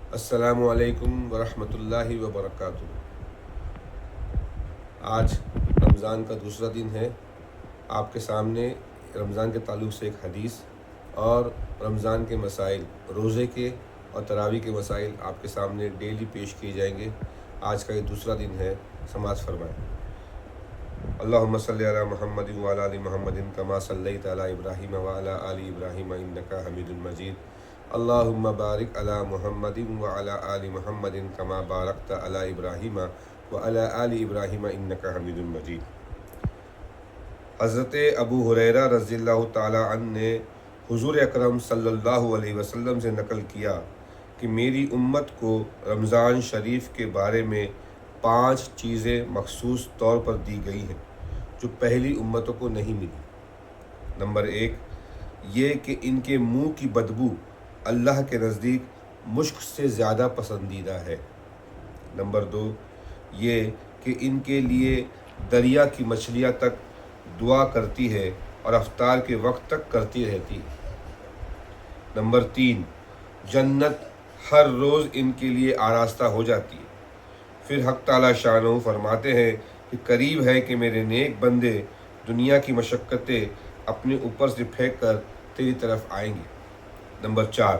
السلام علیکم ورحمۃ اللہ وبرکاتہ۔ آج رمضان کا دوسرا دن ہے۔ آپ کے سامنے رمضان کے تعلق سے ایک حدیث اور رمضان کے مسائل، روزے کے اور تراویح کے مسائل آپ کے سامنے ڈیلی پیش کیے جائیں گے۔ آج کا یہ دوسرا دن ہے، سماعت فرمائیں۔ اللہم صلی علی محمد وعلی آل محمد کما صلیت علی ابراہیم وعلی آل ابراہیم انک حمید مجید۔ اللہم بارک علی محمد وعلی آل محمد کما بارکت علی ابراہیم وعلی آل ابراہیم انک حمید مجید۔ حضرت ابو ہریرہ رضی اللہ تعالی عنہ نے حضور اکرم صلی اللہ علیہ وسلم سے نقل کیا کہ میری امت کو رمضان شریف کے بارے میں 5 چیزیں مخصوص طور پر دی گئی ہیں جو پہلی امتوں کو نہیں ملی۔ نمبر 1 یہ کہ ان کے منہ کی بدبو اللہ کے نزدیک مشک سے زیادہ پسندیدہ ہے۔ نمبر 2 یہ کہ ان کے لیے دریا کی مچھلیاں تک دعا کرتی ہے اور افطار کے وقت تک کرتی رہتی ہے۔ نمبر 3 جنت ہر روز ان کے لیے آراستہ ہو جاتی ہے۔ پھر حق تعالی شانہ فرماتے ہیں کہ قریب ہے کہ میرے نیک بندے دنیا کی مشقتیں اپنے اوپر سے پھینک کر تیری طرف آئیں گے۔ نمبر 4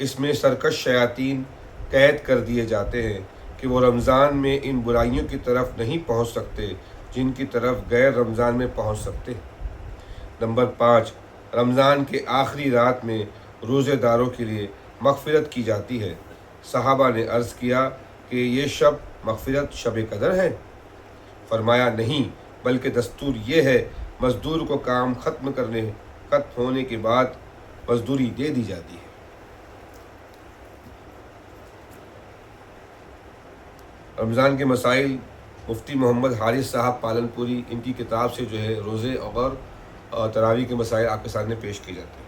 اس میں سرکش شیاطین قید کر دیے جاتے ہیں کہ وہ رمضان میں ان برائیوں کی طرف نہیں پہنچ سکتے جن کی طرف غیر رمضان میں پہنچ سکتے ہیں۔ نمبر 5 رمضان کے آخری رات میں روزے داروں کے لیے مغفرت کی جاتی ہے۔ صحابہ نے عرض کیا کہ یہ شب مغفرت شب قدر ہے؟ فرمایا نہیں، بلکہ دستور یہ ہے مزدور کو کام ختم ہونے کے بعد مزدوری دے دی جاتی ہے۔ رمضان کے مسائل مفتی محمد حارث صاحب پالن پوری، ان کی کتاب سے جو ہے روزے اور تراویح کے مسائل آپ کے سامنے پیش کی جاتے ہیں۔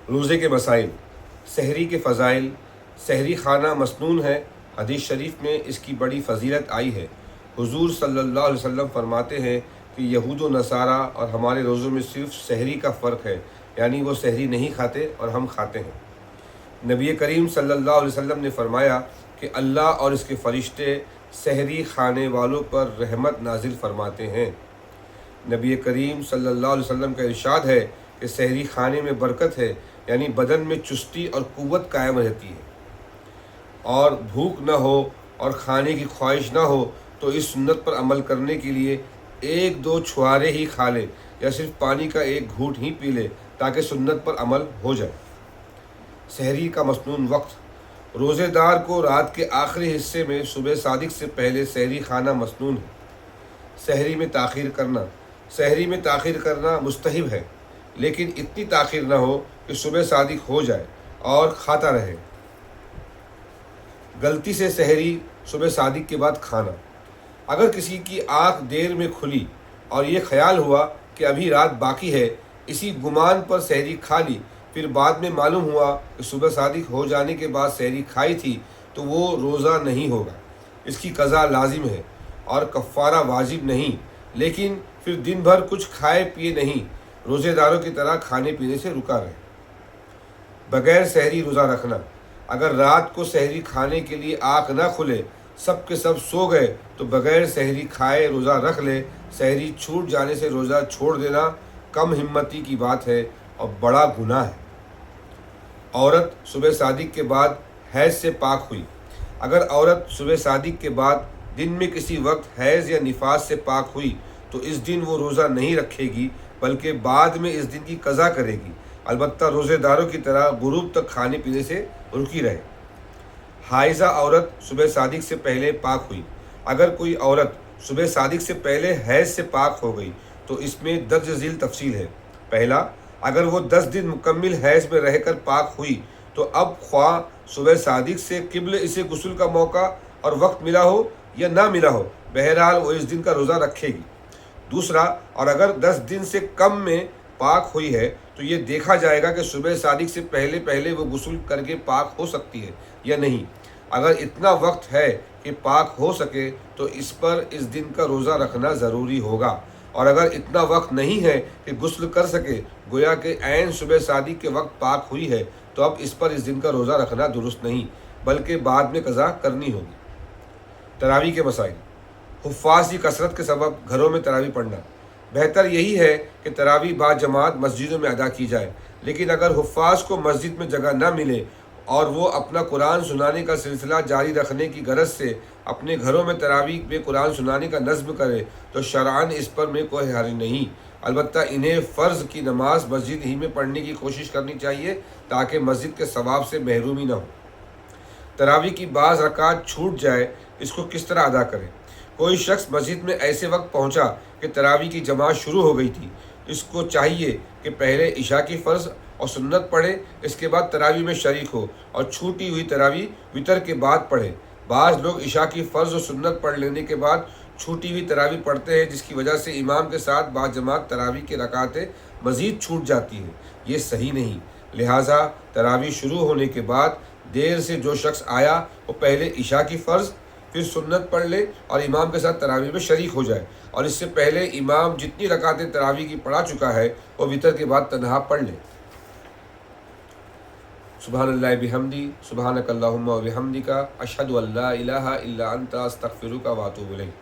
روزے کے مسائل، سحری کے فضائل۔ سحری کھانا مسنون ہے۔ حدیث شریف میں اس کی بڑی فضیلت آئی ہے۔ حضور صلی اللہ علیہ وسلم فرماتے ہیں کہ یہود و نصارہ اور ہمارے روزوں میں صرف سحری کا فرق ہے، یعنی وہ سحری نہیں کھاتے اور ہم کھاتے ہیں۔ نبی کریم صلی اللہ علیہ وسلم نے فرمایا کہ اللہ اور اس کے فرشتے سحری کھانے والوں پر رحمت نازل فرماتے ہیں۔ نبی کریم صلی اللہ علیہ وسلم کا ارشاد ہے کہ سحری کھانے میں برکت ہے، یعنی بدن میں چستی اور قوت قائم رہتی ہے، اور بھوک نہ ہو اور کھانے کی خواہش نہ ہو تو اس سنت پر عمل کرنے کے لیے 1-2 چھوارے ہی کھا لے یا صرف پانی کا 1 گھونٹ ہی پی لے تاکہ سنت پر عمل ہو جائے۔ سحری کا مسنون وقت، روزے دار کو رات کے آخری حصے میں صبح صادق سے پہلے سحری کھانا مسنون ہے۔ سحری میں تاخیر کرنا مستحب ہے، لیکن اتنی تاخیر نہ ہو کہ صبح صادق ہو جائے اور کھاتا رہے۔ غلطی سے سحری صبح صادق کے بعد کھانا، اگر کسی کی آنکھ دیر میں کھلی اور یہ خیال ہوا کہ ابھی رات باقی ہے، اسی گمان پر سحری کھا لی، پھر بعد میں معلوم ہوا کہ صبح صادق ہو جانے کے بعد سحری کھائی تھی، تو وہ روزہ نہیں ہوگا۔ اس کی قضا لازم ہے اور کفارہ واجب نہیں، لیکن پھر دن بھر کچھ کھائے پیے نہیں، روزے داروں کی طرح کھانے پینے سے رکا رہے۔ بغیر سحری روزہ رکھنا، اگر رات کو سحری کھانے کے لیے آنکھ نہ کھلے، سب کے سب سو گئے تو بغیر سحری کھائے روزہ رکھ لے۔ سحری چھوٹ جانے سے روزہ چھوڑ دینا کم ہمتی کی بات ہے اور بڑا گناہ ہے۔ عورت صبح صادق کے بعد حیض سے پاک ہوئی، اگر عورت صبح صادق کے بعد دن میں کسی وقت حیض یا نفاس سے پاک ہوئی تو اس دن وہ روزہ نہیں رکھے گی، بلکہ بعد میں اس دن کی قضا کرے گی، البتہ روزے داروں کی طرح غروب تک کھانے پینے سے رکی رہے۔ حائضہ عورت صبح صادق سے پہلے پاک ہوئی، اگر کوئی عورت صبح صادق سے پہلے حیض سے پاک ہو گئی تو اس میں درج ذیل تفصیل ہے۔ پہلا، اگر وہ 10 دن مکمل حیض میں رہ کر پاک ہوئی تو اب خواہ صبح صادق سے قبل اسے غسل کا موقع اور وقت ملا ہو یا نہ ملا ہو، بہرحال وہ اس دن کا روزہ رکھے گی۔ دوسرا، اور اگر 10 دن سے کم میں پاک ہوئی ہے تو یہ دیکھا جائے گا کہ صبح صادق سے پہلے پہلے وہ غسل کر کے پاک ہو سکتی ہے یا نہیں۔ اگر اتنا وقت ہے کہ پاک ہو سکے تو اس پر اس دن کا روزہ رکھنا ضروری ہوگا، اور اگر اتنا وقت نہیں ہے کہ غسل کر سکے، گویا کہ عین صبح صادق کے وقت پاک ہوئی ہے، تو اب اس پر اس دن کا روزہ رکھنا درست نہیں بلکہ بعد میں قضا کرنی ہوگی۔ تراویح کے مسائل۔ حفاظ کی کثرت کے سبب گھروں میں تراویح پڑھنا۔ بہتر یہی ہے کہ تراویح با جماعت مسجدوں میں ادا کی جائے، لیکن اگر حفاظ کو مسجد میں جگہ نہ ملے اور وہ اپنا قرآن سنانے کا سلسلہ جاری رکھنے کی غرض سے اپنے گھروں میں تراویح میں قرآن سنانے کا نظم کرے تو شرعاً اس پر میں کوئی حرج نہیں، البتہ انہیں فرض کی نماز مسجد ہی میں پڑھنے کی کوشش کرنی چاہیے تاکہ مسجد کے ثواب سے محرومی نہ ہو۔ تراویح کی بعض رکعات چھوٹ جائے، اس کو کس طرح ادا کریں؟ کوئی شخص مسجد میں ایسے وقت پہنچا کہ تراویح کی جماعت شروع ہو گئی تھی، اس کو چاہیے کہ پہلے عشاء کی فرض اور سنت پڑھے، اس کے بعد تراویح میں شریک ہو اور چھوٹی ہوئی تراویح وتر کے بعد پڑھے۔ بعض لوگ عشاء کی فرض و سنت پڑھ لینے کے بعد چھوٹی ہوئی تراویح پڑھتے ہیں، جس کی وجہ سے امام کے ساتھ بعض جماعت تراویح کی رکعتیں مزید چھوٹ جاتی ہیں، یہ صحیح نہیں۔ لہٰذا تراویح شروع ہونے کے بعد دیر سے جو شخص آیا وہ پہلے عشاء کی فرض پھر سنت پڑھ لے اور امام کے ساتھ تراویح میں شریک ہو جائے، اور اس سے پہلے امام جتنی رکعتیں تراویح کی پڑھا چکا ہے وہ وتر کے بعد تنہا پڑھ لے۔ سبحان اللہ بحمدی، سبحانک اللہم و بحمدک، اشہد ان لا الہ الا انت، استغفرک و اتوب الیک۔